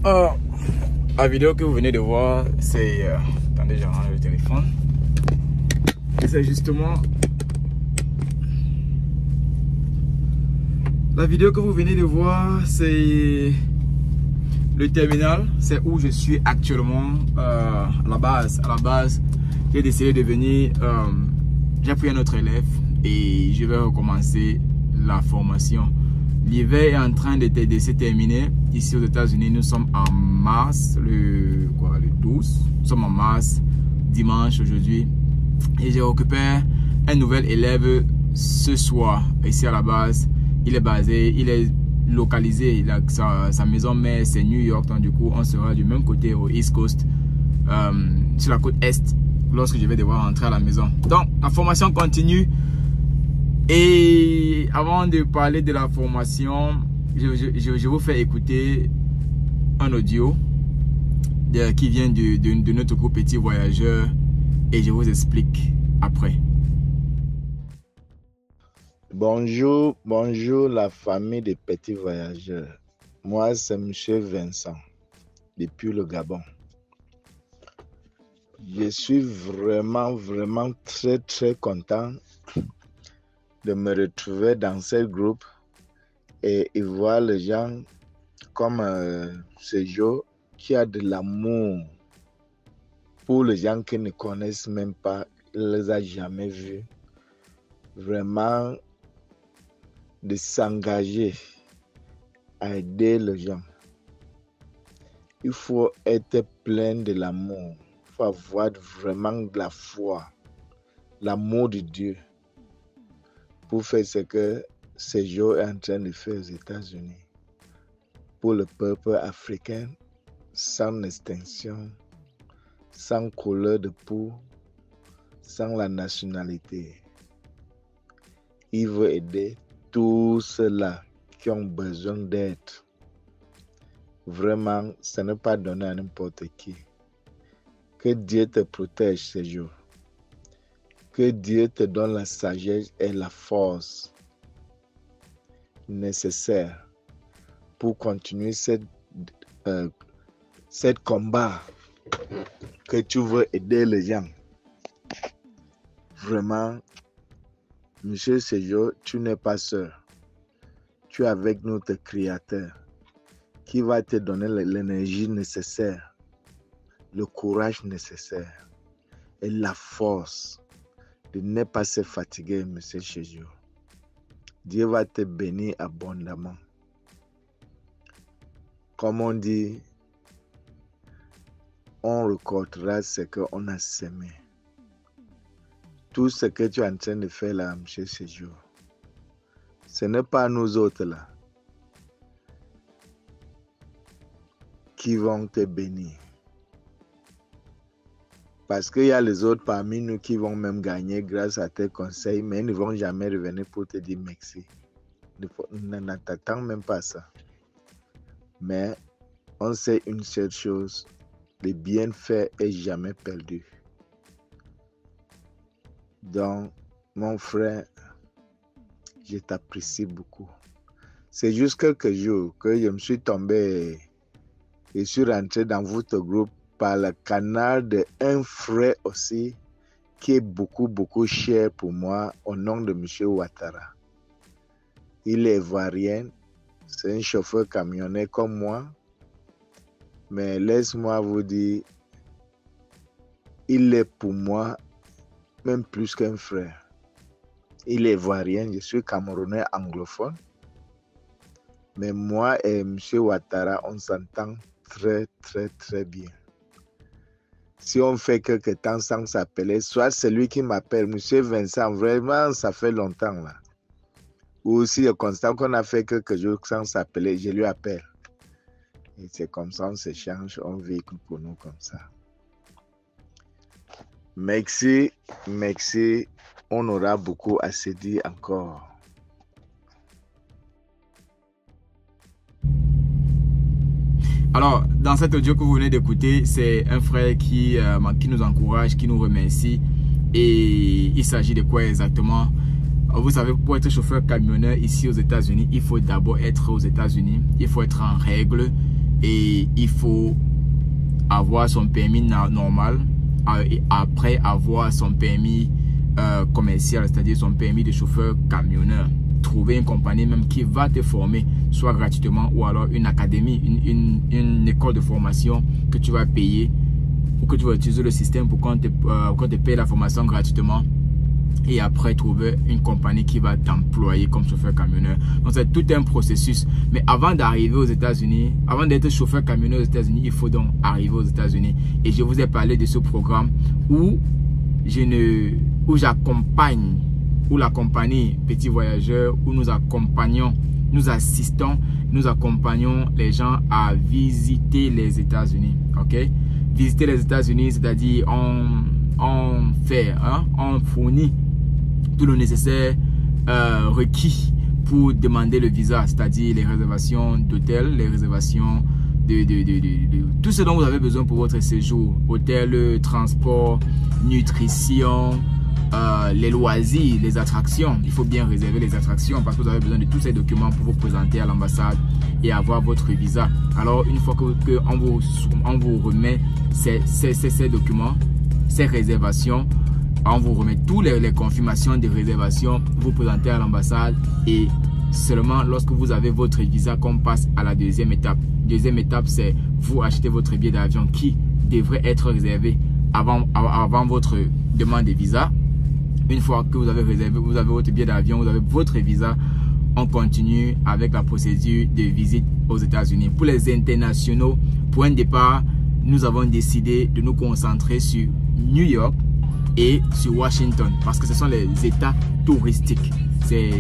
La vidéo que vous venez de voir, c'est... attendez, je range le téléphone. C'est justement... La vidéo que vous venez de voir, c'est le terminal. C'est où je suis actuellement à la base. À la base, j'ai décidé de venir... j'ai pris un autre élève et je vais recommencer la formation. L'hiver est en train de se terminer. Ici aux États-Unis, nous sommes en mars, le 12. Nous sommes en mars, dimanche aujourd'hui. Et je récupère un nouvel élève ce soir, ici à la base. Il est localisé. Sa maison mère, c'est New York. Donc du coup, on sera du même côté au East Coast, sur la côte Est, lorsque je vais devoir rentrer à la maison. Donc, la formation continue. Et avant de parler de la formation, je vous fais écouter un audio qui vient de notre groupe Petit Voyageur et je vous explique après. Bonjour la famille des Petits Voyageurs. Moi, c'est M. Vincent, depuis le Gabon. Je suis vraiment très content de me retrouver dans ce groupe et voir les gens comme Sergio qui a de l'amour pour les gens qui ne connaissent même pas, il ne les a jamais vus. Vraiment de s'engager à aider les gens. Il faut être plein de l'amour, il faut avoir vraiment de la foi, l'amour de Dieu pour faire ce que Sergio est en train de faire aux États-Unis pour le peuple africain, sans extinction, sans couleur de peau, sans la nationalité. Il veut aider tous ceux-là qui ont besoin d'aide. Vraiment, ce n'est pas donné à n'importe qui. Que Dieu te protège ces jours. Que Dieu te donne la sagesse et la force nécessaire pour continuer cette combat que tu veux aider les gens. Vraiment, Monsieur Sergio, tu n'es pas seul. Tu es avec notre Créateur qui va te donner l'énergie nécessaire, le courage nécessaire et la force de ne pas se fatiguer, Monsieur Sergio. Dieu va te bénir abondamment. Comme on dit, on récoltera ce qu'on a semé. Tout ce que tu es en train de faire là, M. Sergio, ce n'est pas nous autres là qui vont te bénir. Parce qu'il y a les autres parmi nous qui vont même gagner grâce à tes conseils, mais ils ne vont jamais revenir pour te dire merci. Nous n'attendons même pas ça. Mais on sait une seule chose, le bienfait est jamais perdu. Donc, mon frère, je t'apprécie beaucoup. C'est juste quelques jours que je me suis tombé et suis rentré dans votre groupe par le canal d'un frère aussi qui est beaucoup cher pour moi au nom de M. Ouattara. Il est ivoirien, c'est un chauffeur camionnier comme moi, mais laisse-moi vous dire, il est pour moi même plus qu'un frère. Il est ivoirien, je suis camerounais anglophone, mais moi et M. Ouattara, on s'entend très bien. Si on fait quelque temps sans s'appeler, soit celui qui m'appelle, M. Vincent, vraiment ça fait longtemps là. Ou si le constat qu'on a fait quelques jours sans s'appeler, je lui appelle. Et c'est comme ça, on s'échange, on vit pour nous comme ça. Merci, on aura beaucoup à se dire encore. Alors, dans cet audio que vous venez d'écouter, c'est un frère qui nous encourage, qui nous remercie. Et il s'agit de quoi exactement? Vous savez, pour être chauffeur camionneur ici aux États-Unis, il faut d'abord être aux États-Unis. Il faut être en règle. et il faut avoir son permis normal et après avoir son permis commercial, c'est-à-dire son permis de chauffeur camionneur. Trouver une compagnie même qui va te former, soit gratuitement ou alors une académie, une école de formation que tu vas payer ou que tu vas utiliser le système pour qu'on te paye la formation gratuitement. Et après trouver une compagnie qui va t'employer comme chauffeur camionneur. Donc c'est tout un processus. Mais avant d'arriver aux États-Unis, avant d'être chauffeur camionneur aux États-Unis, il faut donc arriver aux États-Unis. Et je vous ai parlé de ce programme où j'accompagne, où la compagnie Petit Voyageur, où nous accompagnons, nous assistons, nous accompagnons les gens à visiter les États-Unis. Ok? Visiter les États-Unis, c'est-à-dire on fournit tout le nécessaire requis pour demander le visa, c'est-à-dire les réservations d'hôtel, les réservations de tout ce dont vous avez besoin pour votre séjour, hôtel, transport, nutrition, les loisirs, les attractions. Il faut bien réserver les attractions parce que vous avez besoin de tous ces documents pour vous présenter à l'ambassade et avoir votre visa. Alors une fois on vous remet ces documents, ces réservations, on vous remet toutes les confirmations de réservation, vous présentez à l'ambassade et seulement lorsque vous avez votre visa qu'on passe à la deuxième étape. Deuxième étape, c'est vous achetez votre billet d'avion qui devrait être réservé avant votre demande de visa. Une fois que vous avez réservé, vous avez votre billet d'avion, vous avez votre visa, on continue avec la procédure de visite aux États-Unis. Pour les internationaux, pour un départ, nous avons décidé de nous concentrer sur New York et sur Washington parce que ce sont les États touristiques. C'est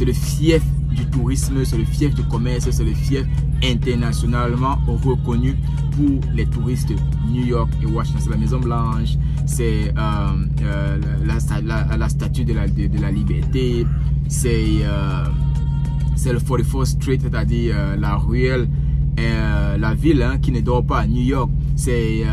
le fief du tourisme, c'est le fief du commerce, c'est le fief internationalement reconnu pour les touristes. New York et Washington, c'est la Maison Blanche, c'est la statue de la liberté, c'est le 44th Street, c'est-à-dire la ruelle, la ville qui ne dort pas, New York. C'est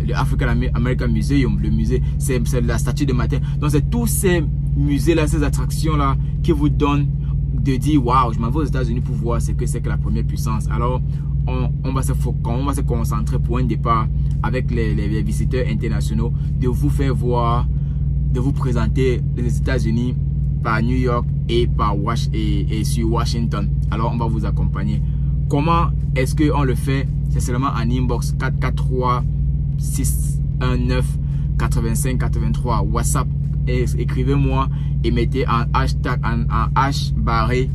le African American Museum, le musée, c'est la statue de Martin. Donc c'est tous ces musées-là, ces attractions-là qui vous donnent de dire waouh, je m'en vais aux États-Unis pour voir ce que c'est que la première puissance. Alors on va se concentrer pour un départ avec les visiteurs internationaux, de vous faire voir, de vous présenter les États-Unis par New York et sur Washington. Alors on va vous accompagner. Comment est-ce qu'on le fait? C'est seulement en inbox 443 619 85 83 WhatsApp. Écrivez-moi et mettez en hashtag en H barré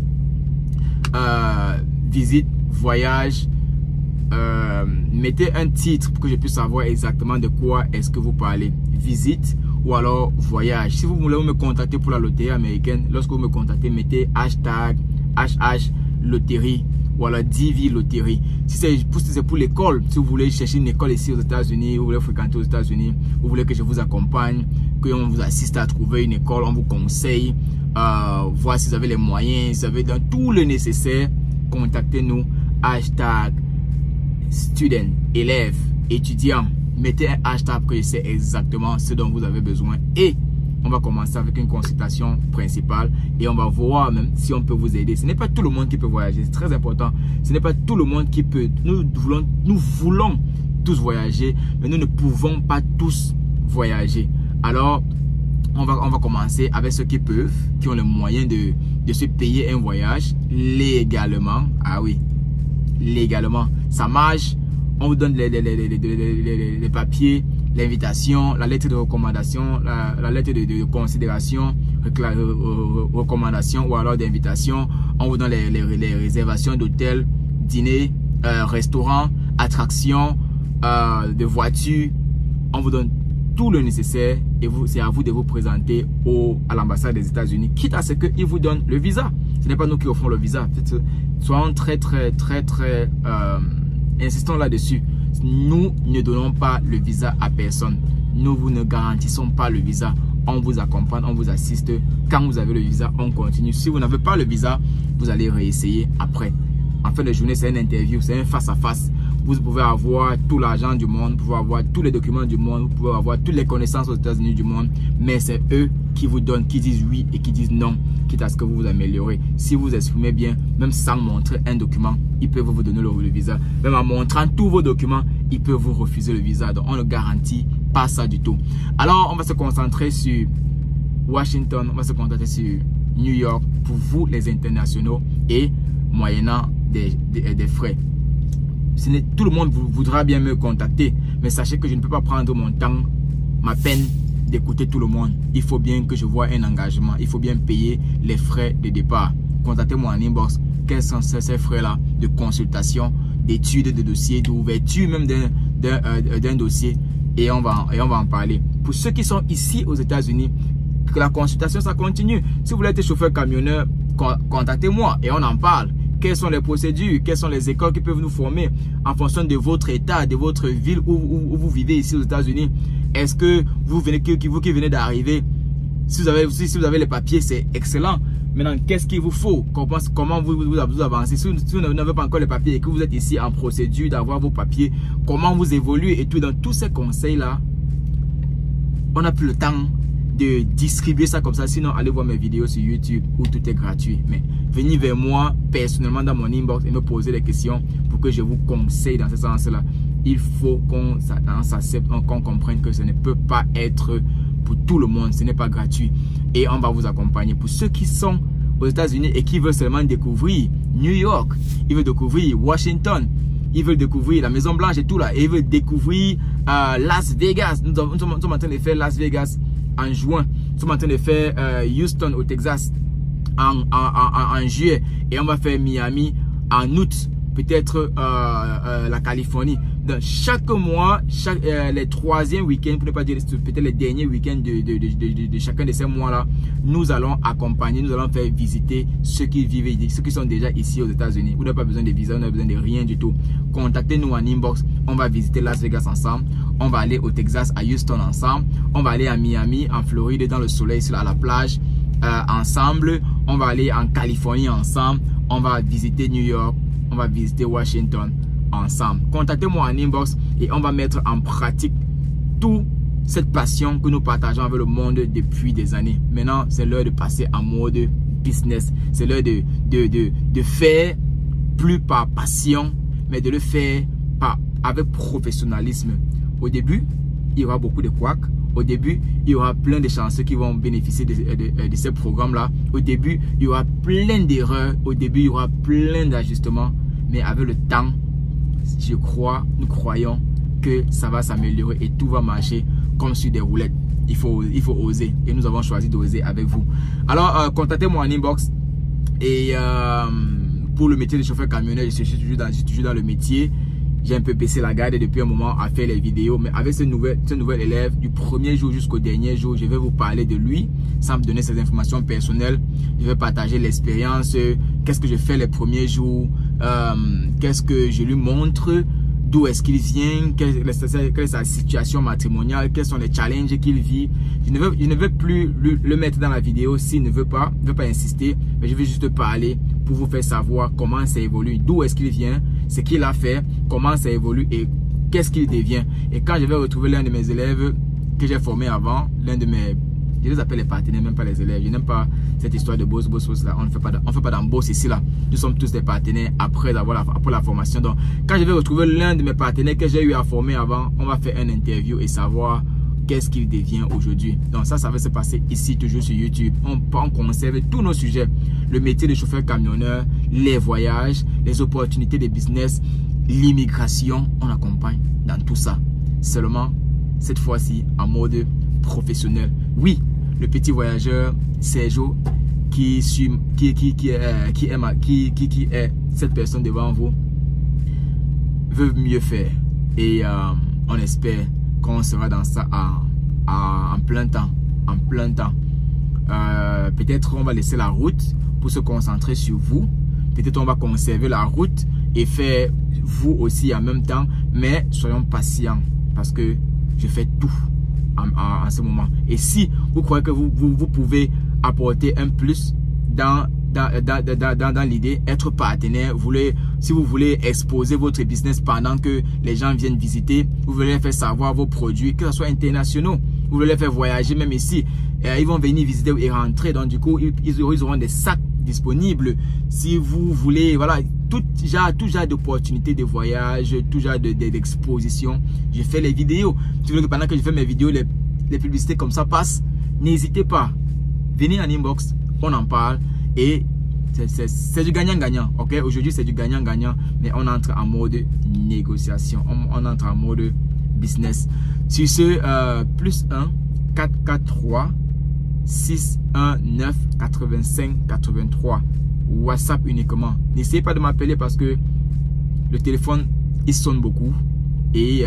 visite, voyage. Mettez un titre pour que je puisse savoir exactement de quoi est-ce que vous parlez. Visite ou alors voyage. Si vous voulez me contacter pour la loterie américaine, lorsque vous me contactez, mettez hashtag HH loterie ou alors Divi loterie. Si c'est pour l'école, si vous voulez chercher une école ici aux États-Unis, vous voulez fréquenter aux États-Unis, vous voulez que je vous accompagne, qu'on vous assiste à trouver une école, on vous conseille, voir si vous avez les moyens, si vous avez dans tout le nécessaire, contactez-nous. Hashtag student, élève, étudiant. Mettez un hashtag pour que je sais exactement ce dont vous avez besoin et on va commencer avec une consultation principale et on va voir même si on peut vous aider. Ce n'est pas tout le monde qui peut voyager, c'est très important. Ce n'est pas tout le monde qui peut. Nous voulons tous voyager, mais nous ne pouvons pas tous voyager. Alors, on va commencer avec ceux qui peuvent, qui ont le moyen de se payer un voyage légalement. Ah oui, légalement. Ça marche. On vous donne les papiers, l'invitation, la lettre de recommandation, la lettre de considération, recommandation ou alors d'invitation. On vous donne les réservations d'hôtel, dîner, restaurant, attractions, de voitures. On vous donne tout le nécessaire et c'est à vous de vous présenter à l'ambassade des États-Unis, quitte à ce qu'ils vous donnent le visa. Ce n'est pas nous qui offrons le visa. Soyons très insistons là-dessus. Nous ne donnons pas le visa à personne. Nous vous ne garantissons pas le visa. On vous accompagne, on vous assiste. Quand vous avez le visa, on continue. Si vous n'avez pas le visa, vous allez réessayer après. En fin de journée, c'est une interview, c'est un face-à-face Vous pouvez avoir tout l'argent du monde, vous pouvez avoir tous les documents du monde, vous pouvez avoir toutes les connaissances aux États-Unis du monde, mais c'est eux qui vous donnent, qui disent oui et qui disent non, quitte à ce que vous vous améliorez. Si vous vous exprimez bien, même sans montrer un document, ils peuvent vous donner le visa. Même en montrant tous vos documents, ils peuvent vous refuser le visa. Donc on ne garantit pas ça du tout. Alors on va se concentrer sur Washington, on va se concentrer sur New York pour vous les internationaux et moyennant des frais. Tout le monde voudra bien me contacter, mais sachez que je ne peux pas prendre mon temps, ma peine d'écouter tout le monde. Il faut bien que je vois un engagement, il faut bien payer les frais de départ. Contactez-moi en inbox. Quels sont ces frais-là de consultation, d'études de dossier, d'ouverture même d'un dossier, et on va en parler. Pour ceux qui sont ici aux États-Unis, que la consultation ça continue. Si vous voulez être chauffeur camionneur, contactez-moi et on en parle. Quelles sont les procédures, quelles sont les écoles qui peuvent nous former en fonction de votre état, de votre ville où vous vivez ici aux États-Unis. Est-ce que vous qui venez d'arriver, si vous avez les papiers, c'est excellent. Maintenant, qu'est-ce qu'il vous faut? Comment vous avancez? Si vous n'avez pas encore les papiers et que vous êtes ici en procédure d'avoir vos papiers, comment vous évoluez et tout. Dans tous ces conseils-là, on n'a plus le temps de distribuer ça comme ça. Sinon, allez voir mes vidéos sur YouTube où tout est gratuit. Mais venez vers moi personnellement dans mon inbox et me poser des questions pour que je vous conseille dans ce sens-là. Il faut qu'on s'accepte, qu'on comprenne que ce ne peut pas être pour tout le monde. Ce n'est pas gratuit. Et on va vous accompagner. Pour ceux qui sont aux États-Unis et qui veulent seulement découvrir New York, ils veulent découvrir Washington, ils veulent découvrir la Maison Blanche et tout là. Et ils veulent découvrir Las Vegas. Nous sommes en train de faire Las Vegas en juin. Nous sommes en train de faire Houston au Texas en juillet. Et on va faire Miami en août. Peut-être la Californie. Donc, chaque mois, les troisièmes week-ends, pour ne pas dire peut-être les derniers week-ends de chacun de ces mois-là, nous allons accompagner, nous allons faire visiter ceux qui vivent, ceux qui sont déjà ici aux États-Unis. Vous n'avez pas besoin de visa, vous n'avez besoin de rien du tout. Contactez-nous en inbox. On va visiter Las Vegas ensemble. On va aller au Texas, à Houston ensemble. On va aller à Miami, en Floride, dans le soleil, à la plage, ensemble. On va aller en Californie ensemble. On va visiter New York. On va visiter Washington ensemble. Contactez-moi en inbox et on va mettre en pratique toute cette passion que nous partageons avec le monde depuis des années. Maintenant, c'est l'heure de passer en mode business. C'est l'heure de faire plus par passion, mais de le faire avec professionnalisme. Au début, il y aura beaucoup de couacs. Au début, il y aura plein de chanceux qui vont bénéficier de ces programmes-là. Au début, il y aura plein d'erreurs. Au début, il y aura plein d'ajustements. Mais avec le temps, nous croyons que ça va s'améliorer et tout va marcher comme sur des roulettes. Il faut oser. Et nous avons choisi d'oser avec vous. Alors, contactez-moi en inbox. Et pour le métier de chauffeur camionneur, je suis toujours dans le métier. J'ai un peu baissé la garde depuis un moment à faire les vidéos. Mais avec ce nouvel élève, du premier jour jusqu'au dernier jour, je vais vous parler de lui sans me donner ses informations personnelles. Je vais partager l'expérience. Qu'est-ce que je fais les premiers jours? Qu'est-ce que je lui montre? D'où est-ce qu'il vient? Quelle est sa situation matrimoniale? Quels sont les challenges qu'il vit? Je ne veux plus le mettre dans la vidéo s'il ne veut pas insister. Mais je vais juste parler pour vous faire savoir comment ça évolue. D'où est-ce qu'il vient? Ce qu'il a fait, comment ça évolue et qu'est-ce qu'il devient. Et quand je vais retrouver l'un de mes élèves que j'ai formé avant, je les appelle les partenaires, même pas les élèves. Je n'aime pas cette histoire de boss là. On ne fait pas d'embauche ici là. Nous sommes tous des partenaires après la formation. Donc, quand je vais retrouver l'un de mes partenaires que j'ai eu à former avant, on va faire une interview et savoir qu'est-ce qu'il devient aujourd'hui. Donc ça va se passer ici, toujours sur YouTube. On conserve tous nos sujets. Le métier de chauffeur camionneur, les voyages, les opportunités de business, l'immigration. On accompagne dans tout ça. Seulement, cette fois-ci, en mode professionnel. Oui, le petit voyageur Sergio qui est cette personne devant vous veut mieux faire. Et on espère qu'on sera dans ça en plein temps. Peut-être on va laisser la route pour se concentrer sur vous. Peut-être on va conserver la route et faire vous aussi en même temps. Mais soyons patients parce que je fais tout en ce moment. Et si vous croyez que vous pouvez apporter un plus dans dans l'idée, être partenaire, si vous voulez exposer votre business pendant que les gens viennent visiter, vous voulez faire savoir vos produits, que ce soit internationaux, vous voulez les faire voyager même ici, ils vont venir visiter et rentrer, donc du coup, ils auront des sacs disponibles. Si vous voulez, voilà, tout genre d'opportunités de voyage, tout genre d'exposition, je fais les vidéos. Tu veux que pendant que je fais mes vidéos, les publicités comme ça passent, n'hésitez pas, venez en inbox, on en parle et c'est du gagnant-gagnant, ok? Aujourd'hui, c'est du gagnant-gagnant, mais on entre en mode négociation, on entre en mode business. Sur ce, plus 1 443 619 85 83, WhatsApp uniquement. N'essayez pas de m'appeler parce que le téléphone, il sonne beaucoup et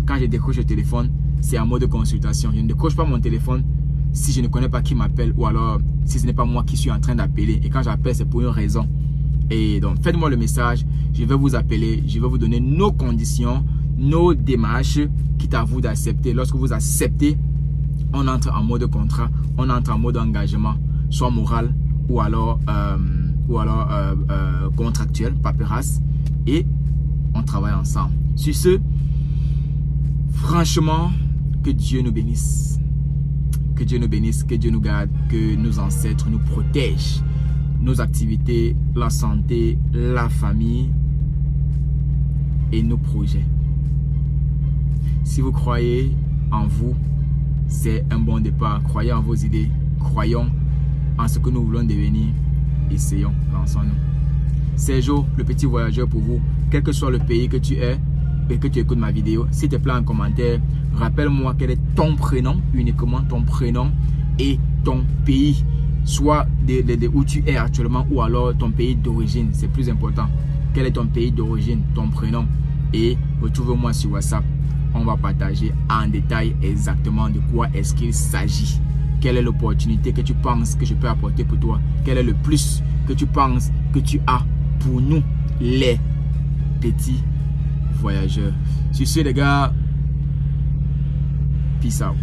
quand je décroche le téléphone, c'est en mode consultation. Je ne décroche pas mon téléphone si je ne connais pas qui m'appelle ou alors si ce n'est pas moi qui suis en train d'appeler. Et quand j'appelle, c'est pour une raison. Et donc, faites-moi le message. Je vais vous appeler. Je vais vous donner nos conditions, nos démarches, quitte à vous d'accepter. Lorsque vous acceptez, on entre en mode contrat, on entre en mode engagement, soit moral ou alors contractuel, paperasse. Et on travaille ensemble. Sur ce, franchement, que Dieu nous bénisse. Que Dieu nous bénisse, que Dieu nous garde, que nos ancêtres nous protègent, nos activités, la santé, la famille et nos projets. Si vous croyez en vous, c'est un bon départ. Croyez en vos idées, croyons en ce que nous voulons devenir. Essayons, lançons-nous. Sergio, le petit voyageur pour vous, quel que soit le pays que tu es et que tu écoutes ma vidéo, s'il te plaît en commentaire, rappelle-moi quel est ton prénom, uniquement ton prénom et ton pays, soit où tu es actuellement ou alors ton pays d'origine, c'est plus important. Quel est ton pays d'origine, ton prénom, et retrouve-moi sur WhatsApp. On va partager en détail exactement de quoi est-ce qu'il s'agit. Quelle est l'opportunité que tu penses que je peux apporter pour toi? Quel est le plus que tu penses que tu as pour nous, les petits voyageurs? Sur ce, les gars, peace out.